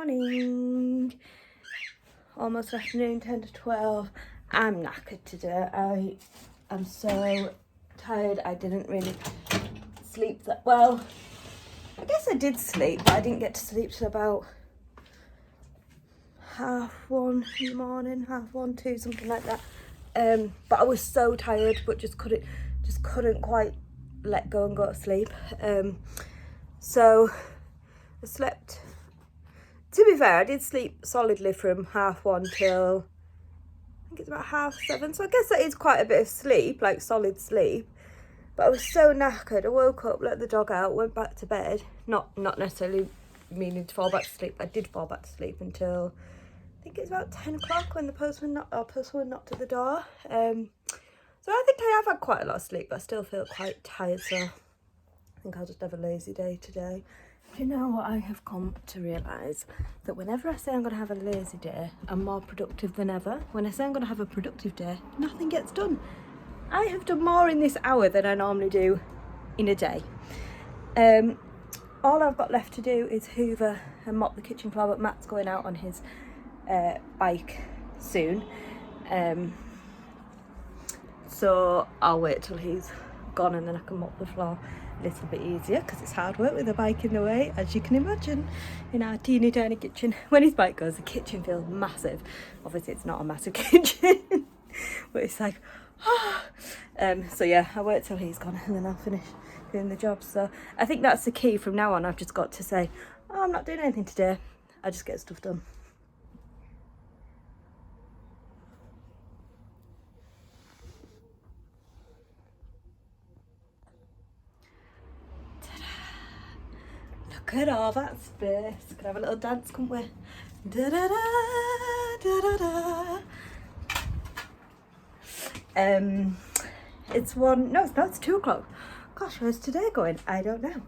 morning. Almost afternoon, 10 to 12. I'm knackered today. I am so tired. I didn't really sleep that well. I guess I did sleep, but I didn't get to sleep till about 1:30 in the morning, 1:30, 2, something like that. But I was so tired, but just couldn't quite let go and go to sleep. So I slept. To be fair, I did sleep solidly from 1:30 till I think it's about 7:30. So I guess that is quite a bit of sleep, like solid sleep. But I was so knackered. I woke up, let the dog out, went back to bed. Not necessarily meaning to fall back to sleep. I did fall back to sleep until I think it's about 10 o'clock when the postman knocked at the door. So I think I have had quite a lot of sleep, but I still feel quite tired. So I think I'll just have a lazy day today. Do you know what I have come to realise? That whenever I say I'm going to have a lazy day, I'm more productive than ever. When I say I'm going to have a productive day, nothing gets done. I have done more in this hour than I normally do in a day. All I've got left to do is hoover and mop the kitchen floor, but Matt's going out on his bike soon. So I'll wait till he's gone and then I can mop the floor a little bit easier, because it's hard work with a bike in the way, as you can imagine, in our teeny tiny kitchen. When his bike goes, the kitchen feels massive. Obviously it's not a massive kitchen, but it's like, so yeah, I'll wait till he's gone and then I'll finish doing the job. So I think that's the key. From now on, I've just got to say, oh, I'm not doing anything today. I just get stuff done. Look at all that space. Could have a little dance, couldn't we? Da da da da da da. It's it's 2 o'clock. Gosh, where's today going? I don't know.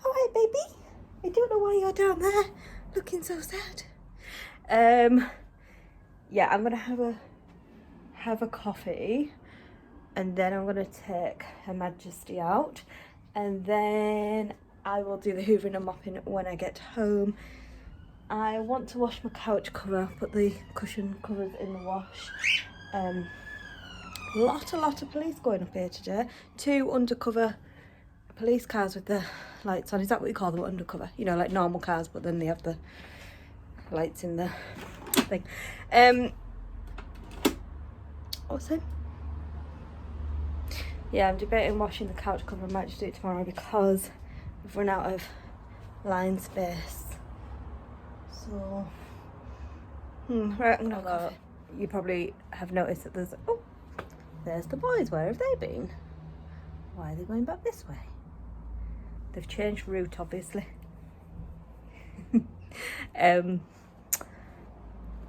All right, baby. I don't know why you're down there looking so sad. Yeah, I'm gonna have a coffee, and then I'm gonna take Her Majesty out, and then I will do the hoovering and mopping when I get home. I want to wash my couch cover, put the cushion covers in the wash. A lot of police going up here today. 2 undercover police cars with the lights on. Is that what you call them, undercover? You know, like normal cars, but then they have the lights in the thing. What's it? Yeah, I'm debating washing the couch cover. I might just do it tomorrow because we've run out of line space. So, right, I'm gonna go. You probably have noticed that there's the boys. Where have they been? Why are they going back this way? They've changed route, obviously.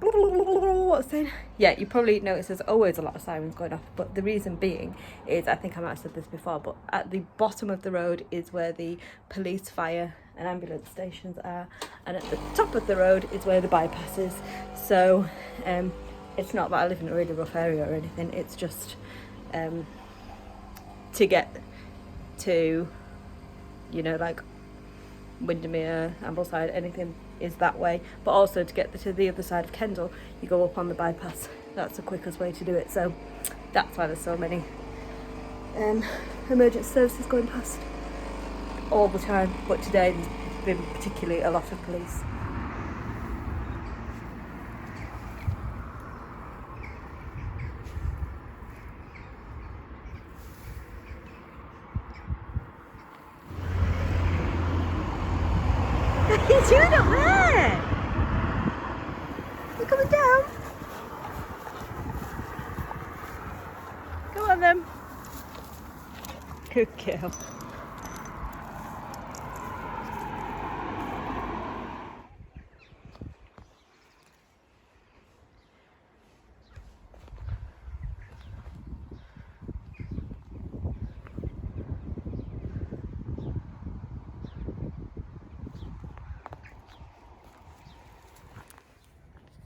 What's saying? Yeah, you probably notice there's always a lot of sirens going off, but the reason being is, I think I might have said this before, but at the bottom of the road is where the police, fire and ambulance stations are, and at the top of the road is where the bypass is. So it's not that I live in a really rough area or anything, it's just to get to, you know, like Windermere, Ambleside, anything is that way, but also to get to the other side of Kendal, you go up on the bypass. That's the quickest way to do it. So that's why there's so many emergency services going past all the time, but today there's been particularly a lot of police. What are you doing up there? You coming down? Go on then. Good girl.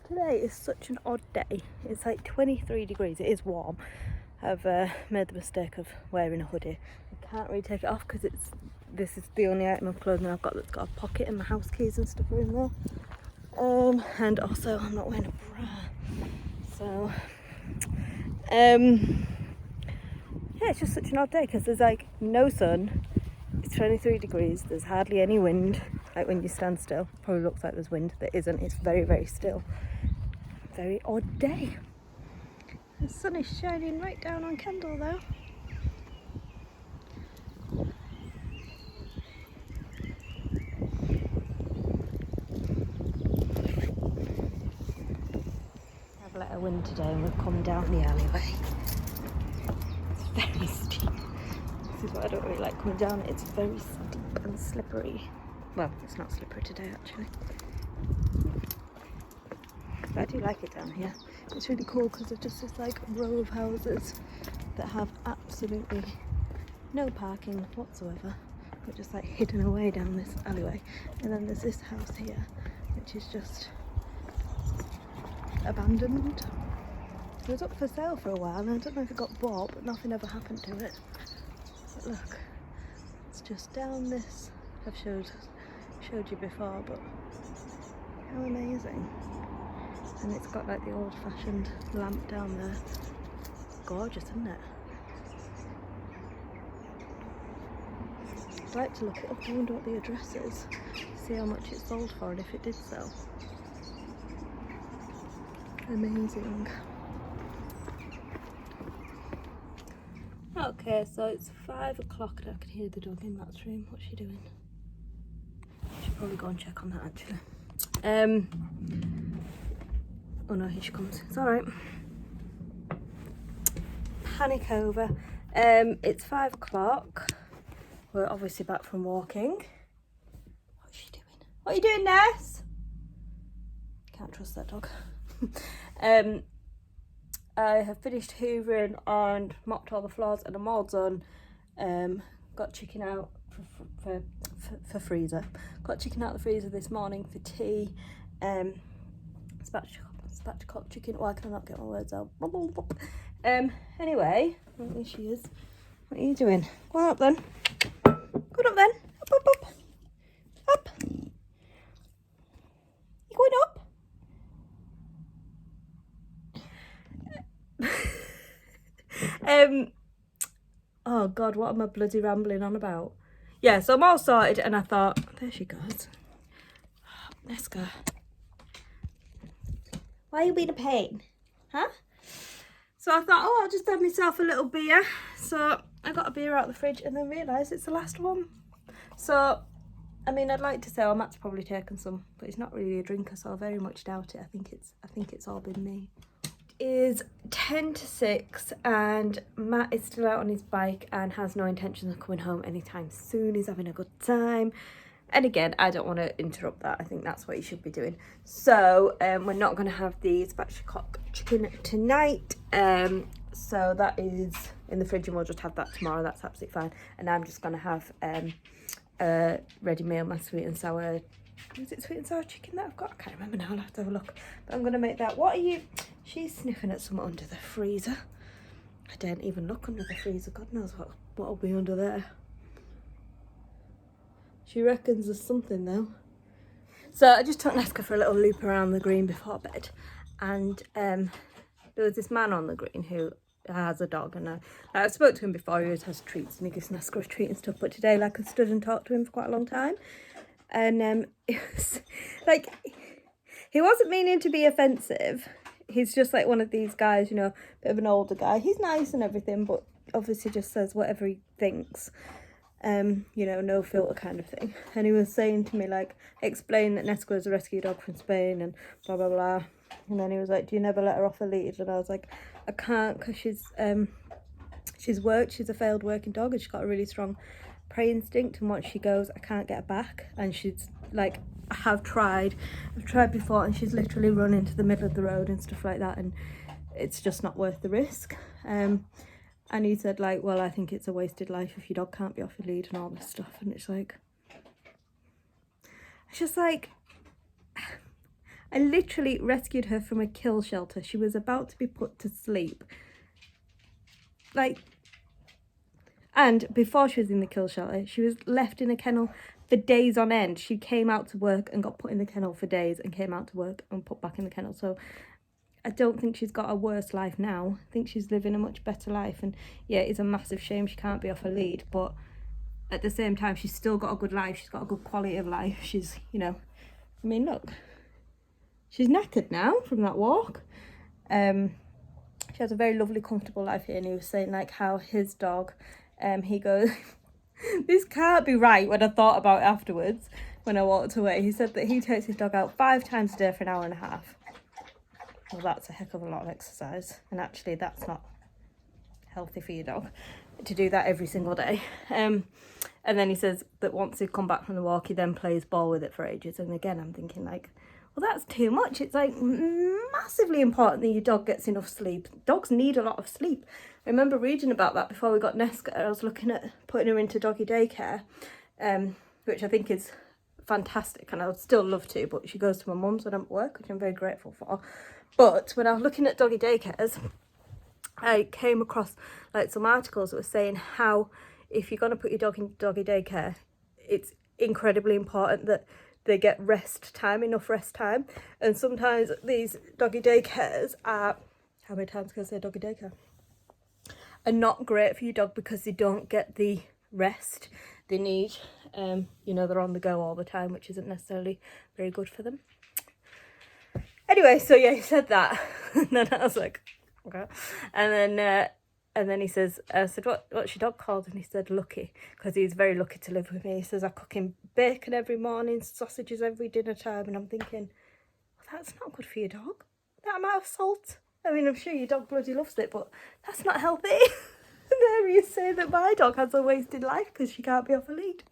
Today is such an odd day. It's like 23 degrees. It is warm. I've made the mistake of wearing a hoodie. I can't really take it off because this is the only item of clothing I've got that's got a pocket and my house keys and stuff are in there. And also I'm not wearing a bra, so yeah, it's just such an odd day because there's like no sun, it's 23 degrees, there's hardly any wind. Like when you stand still, probably looks like there's wind, there isn't, it's very, very still. Very odd day. The sun is shining right down on Kendal though. I've let her wind today and we've come down the alleyway. It's very steep. This is what I don't really like coming down. It's very steep and slippery. Well, it's not slippery today actually. But I do like it down here. It's really cool because there's just this like row of houses that have absolutely no parking whatsoever. But just like hidden away down this alleyway. And then there's this house here, which is just abandoned. It was up for sale for a while and I don't know if it got bought, but nothing ever happened to it. But look, it's just down this. I've showed you before, but how amazing. And it's got like the old-fashioned lamp down there. Gorgeous, isn't it? I'd like to look it up. I wonder what the address is. See how much it sold for and if it did sell. Amazing. Okay, so it's 5 o'clock and I can hear the dog in Matt's room. What's she doing? I should probably go and check on that actually. Oh no, here she comes. It's alright. Panic over. It's 5 o'clock. We're obviously back from walking. What's she doing? What are you doing, Ness? Can't trust that dog. I have finished hoovering and mopped all the floors and I'm all done. Got chicken out for freezer. Got chicken out of the freezer this morning for tea. Spatchcock chicken. Why can I not get my words out? Anyway, there she is. What are you doing? Go on up then. Go on up then. Up, up, up. Up. You going up? Oh god, what am I bloody rambling on about? Yeah, so I'm all sorted and I thought, there she goes. Let's go. Why are you being a pain? Huh? So I thought, oh, I'll just have myself a little beer. So I got a beer out of the fridge and then realised it's the last one. So, I mean, I'd like to say, oh, Matt's probably taken some, but he's not really a drinker, so I very much doubt it. I think it's all been me. It is 10 to 6 and Matt is still out on his bike and has no intention of coming home anytime soon. He's having a good time. And again, I don't want to interrupt that. I think that's what you should be doing. So we're not going to have the spatchcock chicken tonight. So that is in the fridge and we'll just have that tomorrow. That's absolutely fine. And I'm just going to have a ready meal, my sweet and sour. Is it sweet and sour chicken that I've got? I can't remember now. I'll have to have a look. But I'm going to make that. What are you? She's sniffing at something under the freezer. I daren't even look under the freezer. God knows what'll be under there. She reckons there's something though. So I just took Nesca for a little loop around the green before bed. And there was this man on the green who has a dog. And I spoke to him before. He always has treats and he gives Nesca a treat and stuff. But today, like, I stood and talked to him for quite a long time. And it was like, he wasn't meaning to be offensive. He's just like one of these guys, you know, a bit of an older guy. He's nice and everything, but obviously just says whatever he thinks. You know, no filter kind of thing. And he was saying to me, like, explain that Nesca was a rescue dog from Spain and blah blah blah. And then he was like, do you never let her off a lead? And I was like, I can't, because she's worked, she's a failed working dog and she's got a really strong prey instinct, and once she goes I can't get her back. And she's like, I've tried before and she's literally run into the middle of the road and stuff like that, and it's just not worth the risk. And he said, like, well, I think it's a wasted life if your dog can't be off your lead and all this stuff. And it's just like, I literally rescued her from a kill shelter. She was about to be put to sleep. Like, and before she was in the kill shelter, she was left in a kennel for days on end. She came out to work and got put in the kennel for days and came out to work and put back in the kennel. So I don't think she's got a worse life now. I think she's living a much better life. And yeah, it's a massive shame she can't be off her lead, but at the same time, she's still got a good life. She's got a good quality of life. She's, you know, I mean, look, she's knackered now from that walk. She has a very lovely, comfortable life here. And he was saying like how his dog, he goes, this can't be right when I thought about it afterwards when I walked away. He said that he takes his dog out 5 times a day for an hour and a half. Well, that's a heck of a lot of exercise. And actually, that's not healthy for your dog to do that every single day. And then he says that once he's come back from the walk, he then plays ball with it for ages. And again, I'm thinking like, well, that's too much. It's like massively important that your dog gets enough sleep. Dogs need a lot of sleep. I remember reading about that before we got Nesca. I was looking at putting her into doggy daycare, which I think is fantastic, and I would still love to, but she goes to my mum's when I'm at work, which I'm very grateful for. But when I was looking at doggy daycares, I came across like some articles that were saying how if you're going to put your dog in doggy daycare, it's incredibly important that they get rest time, enough rest time. And sometimes these doggy daycares are, how many times can I say doggy daycare? Are not great for your dog because they don't get the rest they need. You know, they're on the go all the time, which isn't necessarily very good for them. Anyway, so yeah, he said that. And then I was like, okay. And then he says, I said, what's your dog called? And he said, Lucky, because he's very lucky to live with me. He says, I cook him bacon every morning, sausages every dinner time. And I'm thinking, well, that's not good for your dog. That amount of salt. I mean, I'm sure your dog bloody loves it, but that's not healthy. And there you say that my dog has a wasted life because she can't be off a lead.